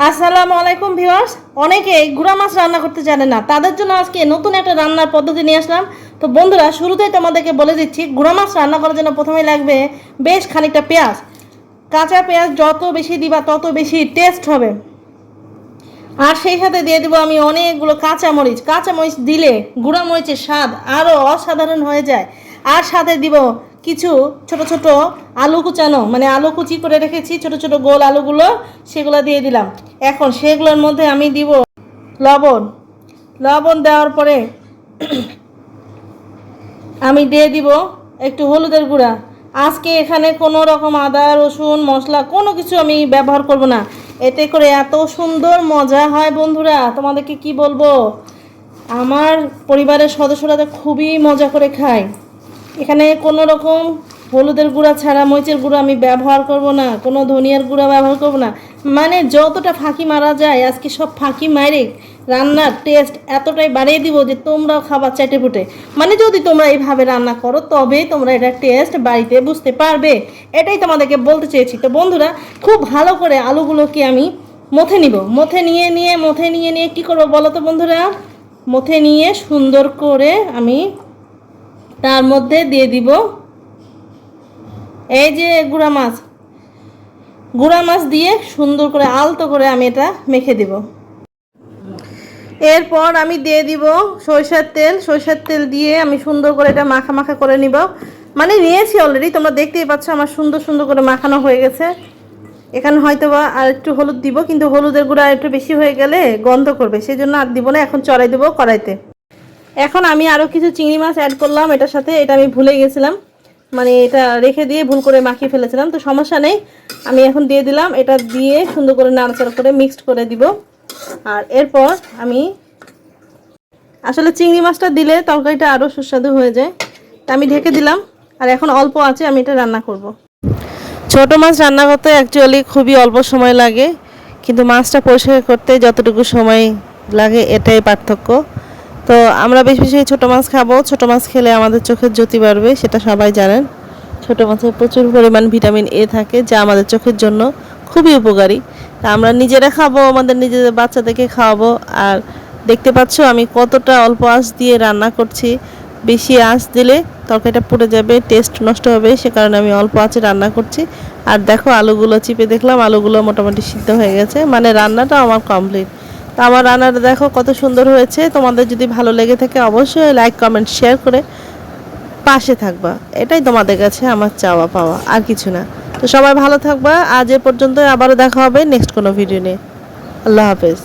আসসালামু আলাইকুম ভিউয়ার্স। অনেকে গুঁড়া মাছ রান্না করতে জানে না, তাদের জন্য আজকে নতুন একটা রান্নার পদ্ধতি নিয়ে আসলাম। তো বন্ধুরা, শুরুতেই তোমাদেরকে বলে দিচ্ছি, গুঁড়া মাছ রান্না করার জন্য প্রথমেই লাগবে বেশ খানিকটা পেঁয়াজ। কাঁচা পেঁয়াজ যত বেশি দিবা তত বেশি টেস্ট হবে। আর সেই সাথে দিয়ে দেবো আমি অনেকগুলো কাঁচামরিচ। কাঁচামরিচ দিলে গুঁড়া মরিচের স্বাদ আরও অসাধারণ হয়ে যায়। আর সাথে দিব কিছু ছোট ছোট আলু কুচানো, মানে আলু কুচি করে রেখেছি ছোট ছোট গোল আলুগুলো, সেগুলো দিয়ে দিলাম। এখন সেগুলোর মধ্যে আমি দিব লবণ। লবণ দেওয়ার পরে আমি দিয়ে দিব একটু হলুদের গুঁড়া। আজকে এখানে কোনো রকম আদা রসুন মশলা কোনো কিছু আমি ব্যবহার করব না। এতে করে এত সুন্দর মজা হয় বন্ধুরা, তোমাদেরকে কি বলবো। আমার পরিবারের সদস্যরা তো খুবই মজা করে খায়। এখানে কোনো রকম হলুদের গুঁড়া ছাড়া মরিচের গুঁড়া আমি ব্যবহার করব না, কোনো ধনিয়ার গুঁড়া ব্যবহার করব না। মানে যতটা ফাঁকি মারা যায় আজকে সব ফাঁকি মারে রান্নার টেস্ট এতটাই বাড়িয়ে দিব যে তোমরাও খাবার চাইটে ফুটে। মানে যদি তোমরা এইভাবে রান্না করো তবেই তোমরা এটা টেস্ট বাড়িতে বুঝতে পারবে, এটাই তোমাদেরকে বলতে চেয়েছি। তো বন্ধুরা, খুব ভালো করে আলুগুলোকে আমি মথে নিব। মথে নিয়ে কী করবো বলো তো বন্ধুরা? মথে নিয়ে সুন্দর করে আমি তার মধ্যে দিয়ে দিব এই যে গুঁড়া মাছ দিয়ে সুন্দর করে আলতো করে আমি এটা মেখে দিব। এরপর আমি দিয়ে দিব সরিষার তেল দিয়ে আমি সুন্দর করে এটা মাখা মাখা করে নিব। মানে নিয়েছি অলরেডি, তোমরা দেখতেই পাচ্ছ আমার সুন্দর সুন্দর করে মাখানো হয়ে গেছে। এখানে হয়তো বা আর একটু হলুদ দিব, কিন্তু হলুদের গুঁড়া একটু বেশি হয়ে গেলে গন্ধ করবে, সেই জন্য আর দিব না। এখন চড়াই দেবো কড়াইতে। এখন আমি আরও কিছু চিংড়ি মাছ অ্যাড করলাম এটার সাথে, এটা আমি ভুলে গেছিলাম, মানে এটা রেখে দিয়ে ভুল করে মাখিয়ে ফেলেছিলাম। তো সমস্যা নেই, আমি এখন দিয়ে দিলাম। এটা দিয়ে সুন্দর করে নাড়াচাড়া করে মিক্সড করে দিব। আর এরপর আমি আসলে চিংড়ি মাছটা দিলে তরকারিটা আরও সুস্বাদু হয়ে যায়, তা আমি ঢেকে দিলাম। আর এখন অল্প আছে আমি এটা রান্না করব। ছোট মাছ রান্না করতে অ্যাকচুয়ালি খুবই অল্প সময় লাগে, কিন্তু মাছটা পরিষ্কার করতে যতটুকু সময় লাগে এটাই পার্থক্য। তো আমরা বেশি বেশি ছোটো মাছ খাবো। ছোটো মাছ খেলে আমাদের চোখের জ্যোতি বাড়বে, সেটা সবাই জানেন। ছোটো মাছে প্রচুর পরিমাণ ভিটামিন এ থাকে, যা আমাদের চোখের জন্য খুবই উপকারী। তা আমরা নিজেরা খাবো, আমাদের নিজেদের বাচ্চাদেরকে খাওয়াবো। আর দেখতে পাচ্ছ আমি কতটা অল্প আঁচ দিয়ে রান্না করছি। বেশি আঁচ দিলে তরকারিটা পুড়ে যাবে, টেস্ট নষ্ট হবে, সে কারণে আমি অল্প আঁচে রান্না করছি। আর দেখো আলুগুলো চিপে দেখলাম, আলুগুলো মোটামুটি সিদ্ধ হয়ে গেছে, মানে রান্নাটা আমার কমপ্লিট। তো আমার রান্নাটা দেখো কত সুন্দর হয়েছে। তোমাদের যদি ভালো লেগে থাকে অবশ্যই লাইক কমেন্ট শেয়ার করে পাশে থাকবা, এটাই তোমাদের কাছে আমার চাওয়া পাওয়া, আর কিছু না। তো সবাই ভালো থাকবা। আজ এ পর্যন্ত, আবারও দেখা হবে নেক্সট কোনো ভিডিও নিয়ে। আল্লাহ হাফেজ।